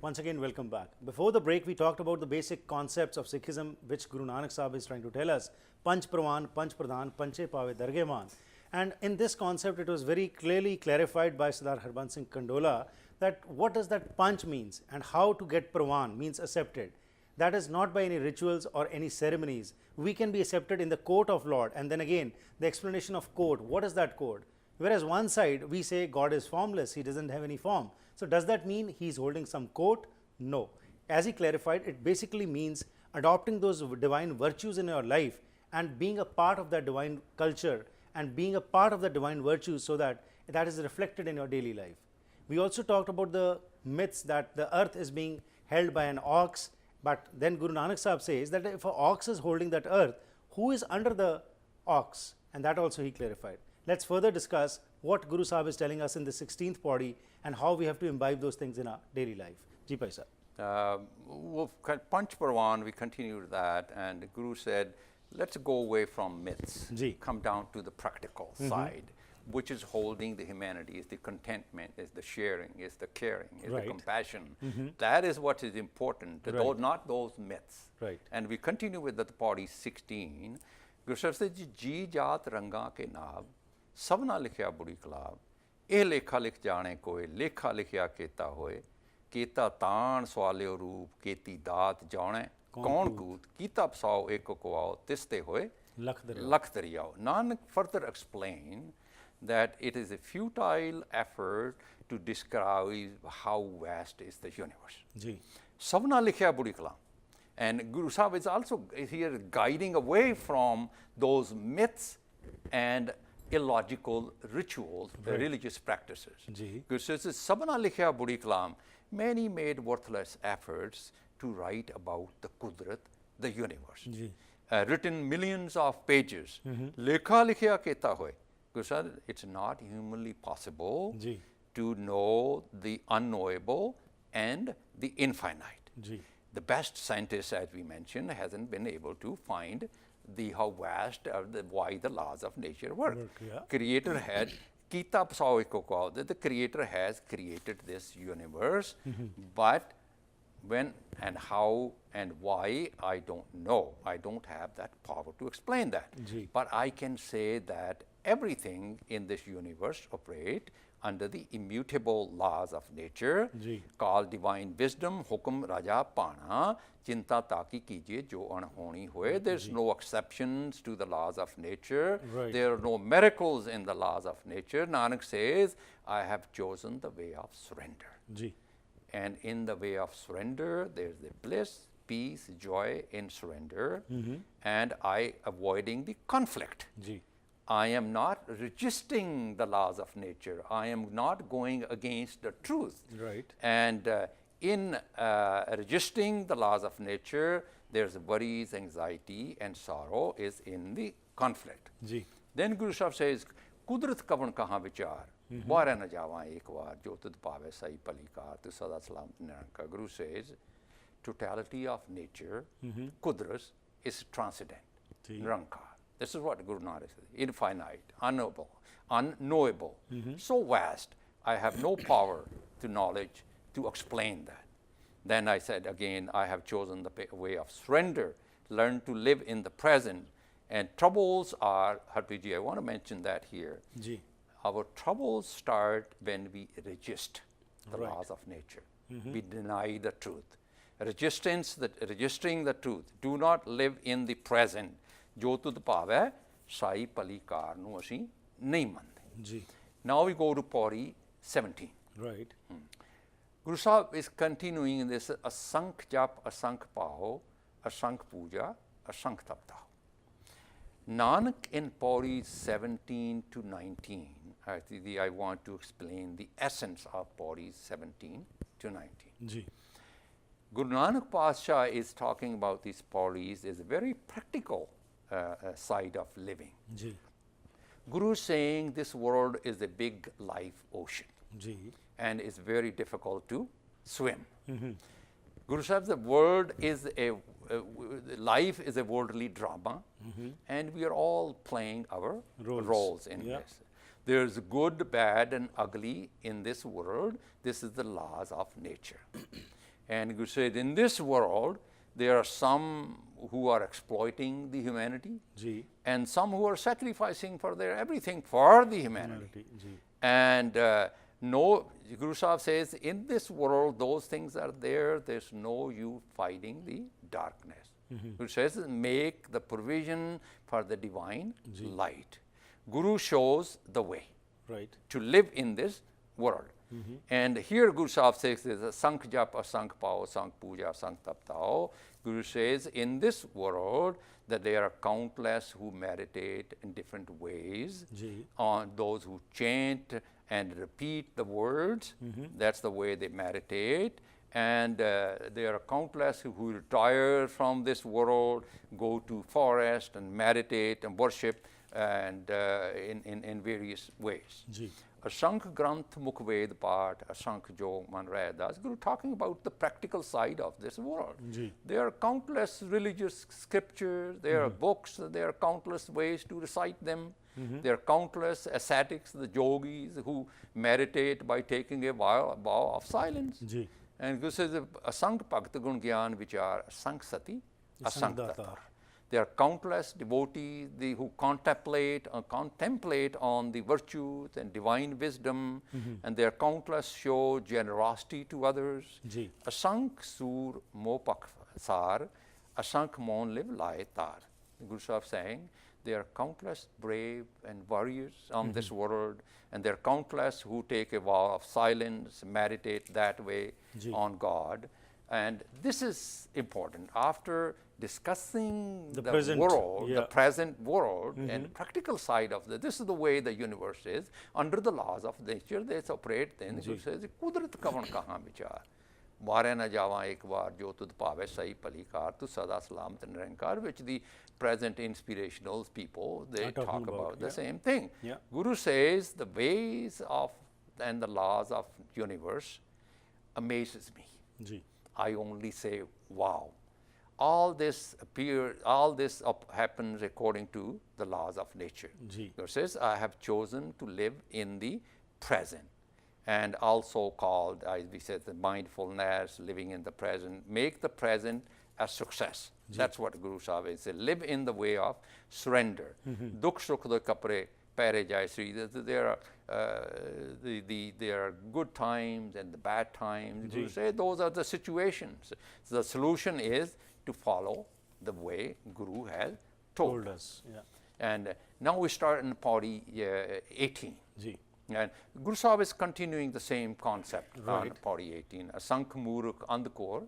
Once again, welcome back. Before the break, we talked about the basic concepts of Sikhism, which Guru Nanak Sahib is trying to tell us. Panch Pravan, Panch Pradhan, Panche Pave Dargeman. And in this concept, it was very clearly clarified by Sardar Harbans Singh Kandola that what does that Panch means and how to get Pravan means accepted. That is not by any rituals or any ceremonies. We can be accepted in the court of Lord. And then again, the explanation of court. What is that court? Whereas one side we say God is formless, he doesn't have any form. So does that mean he is holding some court? No. As he clarified, it basically means adopting those divine virtues in your life and being a part of that divine culture and being a part of the divine virtues so that that is reflected in your daily life. We also talked about the myths that the earth is being held by an ox, but then Guru Nanak Sahib says that if an ox is holding that earth, who is under the ox? And that also he clarified. Let's further discuss what Guru Sahib is telling us in the 16th Pauri and how we have to imbibe those things in our daily life. Ji Pai Sahib. Panch Parvan, we continued that, and the Guru said, let's go away from myths, come down to the practical side, which is holding the humanity, is the contentment, is the sharing, is the caring, is the compassion. That is what is important, not those myths. And we continue with the Pauri 16. Guru Sahib said, Ji jaat ranga ke naab, sabna likhya budi kalab, eh lekha likh jane koe, lekha likhya keta hoye, keta taan swaleo roop, keti daat jane, kaun koot, kita psao eko koao, tiste hoye, lakh dariyao. Nanak further explained that it is a futile effort to describe how vast is the universe. Sabna likhya budi kalam. And Guru Sahib is also here guiding away from those myths and illogical rituals, the religious practices. Guru says, Sabna likhya budi kalam. Many made worthless efforts to write about the Kudrat, the universe. Written millions of pages. Lekha likhya keta hoy. Guru said, it's not humanly possible to know the unknowable and the infinite. The best scientist, as we mentioned, hasn't been able to find how vast why the laws of nature work. Creator had kita psao eko kao, that the Creator has created this universe, but when and how and why, I don't know. I don't have that power to explain that. But I can say that everything in this universe operates under the immutable laws of nature, called divine wisdom, hukum raja pana, chinta taki kijiye jo anhoni hoye. There's no exceptions to the laws of nature. There are no miracles in the laws of nature. Nanak says, I have chosen the way of surrender. And in the way of surrender, there's the bliss, peace, joy in surrender, and I avoiding the conflict. I am not resisting the laws of nature. I am not going against the truth. And in resisting the laws of nature, there's worries, anxiety, and sorrow is in the conflict. Then Guru Sahib says, Kudrat kavan kahan vichar, baare na jawa ek baar, jo tud pave sai palikar, tu sada salam niranka. Guru says, totality of nature, Kudrat, is transcendent, niranka. This is what Guru Nanak says, infinite, unknowable, so vast, I have no power to knowledge to explain that. Then I said again, I have chosen the way of surrender, learn to live in the present. And troubles are, Harpreet, I want to mention that here. Our troubles start when we resist the laws of nature. We deny the truth. Resisting the truth, do not live in the present. Jo tud pave sai palikar nu asi nahi mande. Now we go to Pauri 17. Guru Sahib is continuing in this asankh jap, asankh pao, asankh puja, asankh taptao. Nanak in Pauri 17 to 19, I want to explain the essence of Pauri 17 to 19. Guru Nanak Pasha is talking about these Pauris as a very practical side of living. Guru is saying this world is a big life ocean and it's very difficult to swim. Guru Sahib, the world is life is a worldly drama, and we are all playing our roles in this. There's good, bad, and ugly in this world. This is the laws of nature. And Guru said, in this world, there are some who are exploiting the humanity, Ji. and some who are sacrificing for their everything for the humanity. Ji. And no, Guru Sahib says, in this world, those things are there. There's no you fighting the darkness. Guru says, make the provision for the divine light. Guru shows the way Right. to live in this world. And here Guru Sahib says, Sank jap, asank pao, sank puja, sank tap tao. Guru says, in this world, that there are countless who meditate in different ways. Ji. On those who chant and repeat the words, that's the way they meditate. And there are countless who retire from this world, go to forest and meditate and worship and in various ways. Ji. Asank Granth Mukved Part, Asank Jog Man Rai Das. Guru talking about the practical side of this world. Ji. There are countless religious scriptures, there are books, there are countless ways to recite them. There are countless ascetics, the yogis who meditate by taking a vow of silence. Ji. And Guru says, Asank Bhakt Gun Gyan Vichar, Asank Sati, Asank Datar. There are countless devotees who contemplate on the virtues and divine wisdom, and there are countless show generosity to others. Ji. Asank sur mopak sar, asank mon live lai tar. The Guru Sahib saying, there are countless brave and warriors on this world, and there are countless who take a vow of silence, meditate that way Ji. on God. And this is important. After discussing the present, world, yeah. the present world, and practical side of this is the way the universe is. Under the laws of nature, they operate. Then Guru says, "Kudrat kavan kahan vichar." Mare na jawa ek baar jo tud pave sahi palikar tu sada salamat nirankar, which the present inspirational people, they Are talking talk about the yeah. same thing. Yeah. Guru says the ways of and the laws of universe amazes me. Ji. I only say, wow. All this happens according to the laws of nature. Ji. Guru says, I have chosen to live in the present, and also called, as we said, the mindfulness, living in the present, make the present a success. That's what Guru Sahib is saying. Live in the way of surrender. Dukh sukh do kapre pere jai sri. There are good times and the bad times. Guru say those are the situations. So the solution is to follow the way Guru has told us. Yeah. And now we start in Pauri 18. Ji. And Guru Sahib is continuing the same concept on Right. Pauri 18. Asank Muruk Andkor,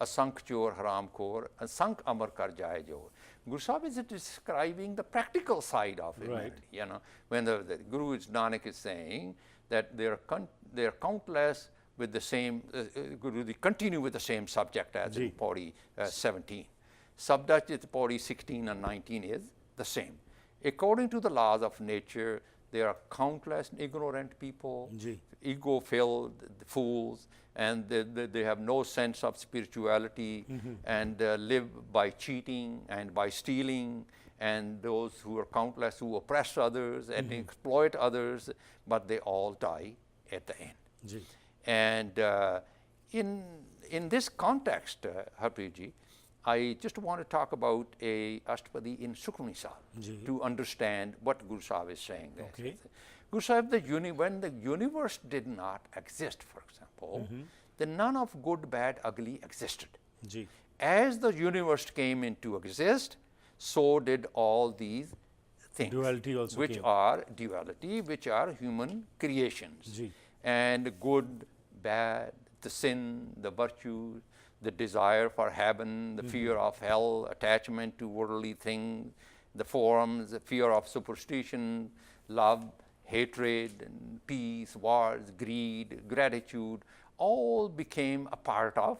Asank Chor Haram Kor, Asank Amar Kar Jai Jor. Guru Sahib is describing the practical side of it. Right. You know, when the Guru Nanak is saying that there are countless with the same, Guru continue with the same subject as in Pauri 17. Subject Pauri 16 and 19 is the same. According to the laws of nature, there are countless ignorant people, ego-filled fools, and they have no sense of spirituality and live by cheating and by stealing, and those who are countless who oppress others and exploit others, but they all die at the end. And in this context, Harpreet ji, I just want to talk about a Ashtapadi in Sukhmani Sahib to understand what Guru Sahib is saying there. Okay. Guru Sahib, when the universe did not exist, for example, then none of good, bad, ugly existed. Ji. As the universe came into exist, so did all these things. Duality also which came. are duality, which are human creations. Ji. And good, bad, the sin, the virtue, the desire for heaven, the fear of hell, attachment to worldly things, the forms, the fear of superstition, love, hatred, and peace, wars, greed, gratitude, all became a part of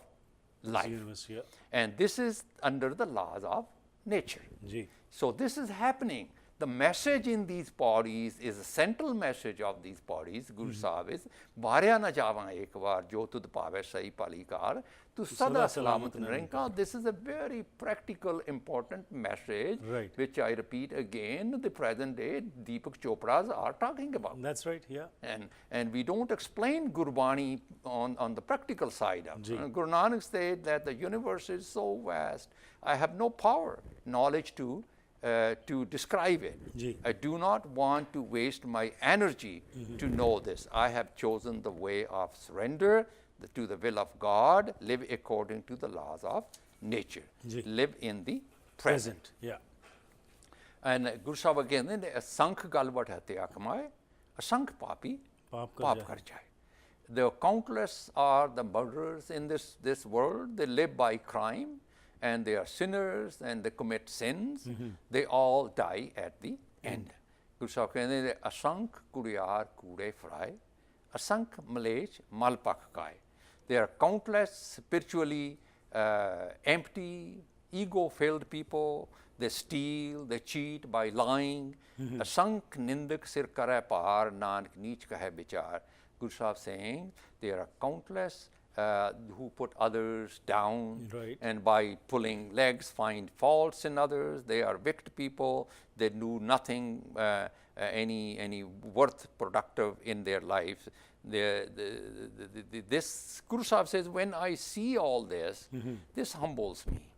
life. Universe, yeah. And this is under the laws of nature. Ji. So this is happening. the message in these bodies is a central message of these bodies. Guru Sahib is Varya na javan ek var jo tud pave sahi palikar tu sada salamat niranka. This is a very practical, important message, Right. which I repeat again, the present day Deepak Chopras are talking about. That's right, yeah. And we don't explain Gurbani on the practical side of Ji. it. Guru Nanak said that the universe is so vast, I have no power, knowledge to describe it. Ji. I do not want to waste my energy to know this. I have chosen the way of surrender to the will of God, live according to the laws of nature, Ji. live in the present. Yeah. And Guru Sahib again, asankh galvat hate akamaye, asankh papi Paap paap kar kar jaye. The countless are the murderers in this world. They live by crime, and they are sinners, and they commit sins. They all die at the end. Guru Sahib ਕਹਿੰਦੇ asankh ਕੁੜਿਆਰ ਕੂੜੇ fry, asankh ਮਲੇਛ ਮਲ ਪੱਕ ਕਾਏ. They are countless, spiritually empty, ego-filled people. They steal, they cheat by lying. Asankh nindak sir kare paar, nanak neech kahe bichar. Guru Sahib saying there are countless who put others down, Right. and by pulling legs find faults in others. They are wicked people. They do nothing any worth productive in their lives. This Guru Sahib says, when I see all this, this humbles me.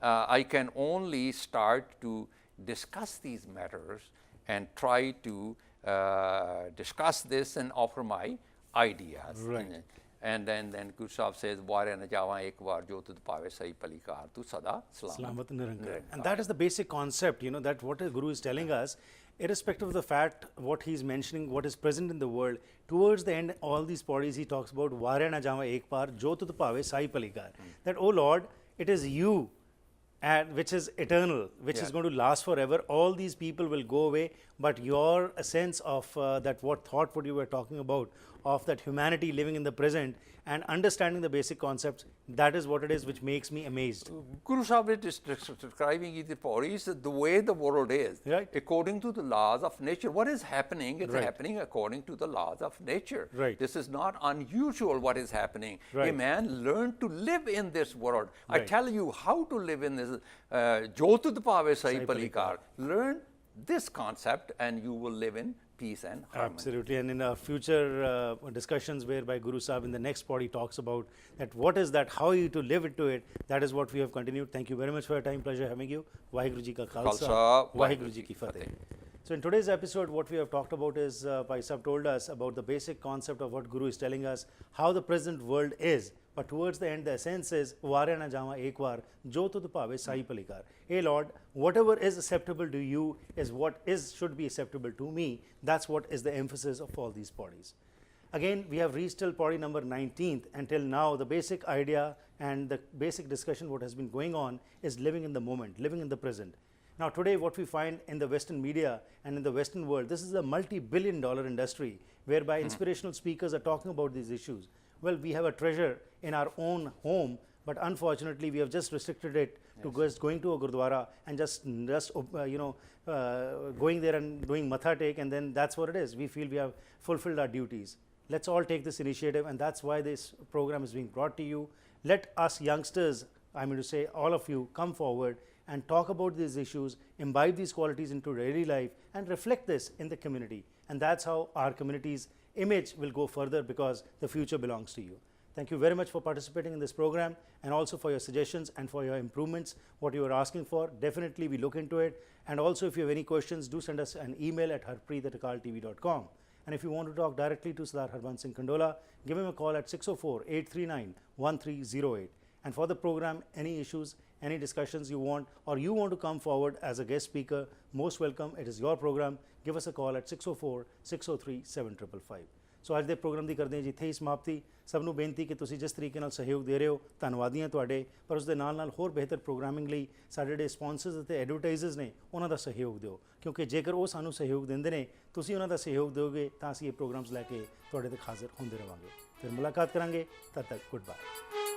I can only start to discuss these matters and try to discuss this and offer my ideas. Right. And then Guru Sahib says, Varya na javan ek var jo tud pave sahi palikar tu sada salamat Salamat Nirankar. Nirankar. And that is the basic concept, you know, that what the Guru is telling us, irrespective of the fact what he is mentioning, what is present in the world, towards the end, all these bodies he talks about, Varya na java ek par, jo tud pave sahi palikar. That, oh Lord, it is you, and which is eternal, which is Yeah. going to last forever. All these people will go away, but your sense of that what you were talking about, of that humanity living in the present and understanding the basic concepts, that is what it is which makes me amazed. Guru Sahib is describing in the bodies the way the world is, Right. according to the laws of nature. What is happening? It's Right. happening according to the laws of nature. Right. This is not unusual what is happening. Right. A man learned to live in this world. I Right. tell you how to live in this. Jotud pave sahi Sahi palikar. Learn this concept and you will live in peace and harmony. Absolutely, and in our future discussions whereby Guru Sahib in the next body talks about that what is that, how you to live into it, that is what we have continued. Thank you very much for your time, pleasure having you. Vaheguru Ji ka Khalsa, Khalsa, Vaheguru Ji ki Fateh. So in today's episode, what we have talked about is, Bhai Sahib told us about the basic concept of what Guru is telling us, how the present world is. But towards the end, the essence is, Varya na jama ek var, jo tud pave sahi palikar. Hey Lord, whatever is acceptable to you is what should be acceptable to me. That's what is the emphasis of all these bodies. Again, we have reached till body number 19th. Until now, the basic idea and the basic discussion what has been going on is living in the moment, living in the present. Now today what we find in the Western media and in the Western world, this is a multi-billion-dollar industry whereby inspirational speakers are talking about these issues. Well, we have a treasure in our own home, but unfortunately we have just restricted it to just going to a Gurdwara and just going there and doing matha take, and then that's what it is. We feel we have fulfilled our duties. Let's all take this initiative, and that's why this program is being brought to you. Let us youngsters, I mean to say all of you, come forward and talk about these issues, imbibe these qualities into daily life and reflect this in the community. And that's how our community's image will go further, because the future belongs to you. Thank you very much for participating in this program, and also for your suggestions and for your improvements, what you are asking for. Definitely we look into it. And also if you have any questions, do send us an email at harpreet@akaltv.com. And if you want to talk directly to Sardar Harbans Singh Kandola, give him a call at 604-839-1308. And for the program, any issues, any discussions you want, or you want to come forward as a guest speaker, most welcome. It is your program. Give us a call at 604-603-7555. ਸੋ ਅੱਜ ਦੇ programme ਦੀ ਕਰਦੇ ਹਾਂ ਜੀ ਇੱਥੇ ਹੀ ਸਮਾਪਤੀ। ਸਭ ਨੂੰ ਬੇਨਤੀ ਕਿ ਤੁਸੀਂ ਜਿਸ ਤਰੀਕੇ ਨਾਲ ਸਹਿਯੋਗ ਦੇ ਰਹੇ ਹੋ, ਧੰਨਵਾਦੀ ਹਾਂ ਤੁਹਾਡੇ, ਪਰ ਉਸ ਦੇ ਨਾਲ ਨਾਲ ਹੋਰ ਬਿਹਤਰ ਪ੍ਰੋਗਰਾਮਿੰਗ ਲਈ ਸਾਡੇ ਜਿਹੜੇ ਸਪਾਂਸਰਸ ਅਤੇ ਐਡਵਰਟਾਈਜ਼ਰਸ ਨੇ ਉਹਨਾਂ ਦਾ ਸਹਿਯੋਗ ਦਿਓ, ਕਿਉਂਕਿ ਜੇਕਰ ਉਹ ਸਾਨੂੰ ਸਹਿਯੋਗ ਦਿੰਦੇ ਨੇ, ਤੁਸੀਂ ਉਹਨਾਂ ਦਾ ਸਹਿਯੋਗ ਦਿਓਗੇ, ਤਾਂ ਅਸੀਂ ਇਹ ਪ੍ਰੋਗਰਾਮਸ ਲੈ ਕੇ ਤੁਹਾਡੇ ਤੱਕ ਹਾਜ਼ਰ ਹੁੰਦੇ ਰਹਾਂਗੇ। ਫਿਰ ਮੁਲਾਕਾਤ ਕਰਾਂਗੇ, ਤਦ ਤੱਕ ਗੁੱਡ ਬਾਏ।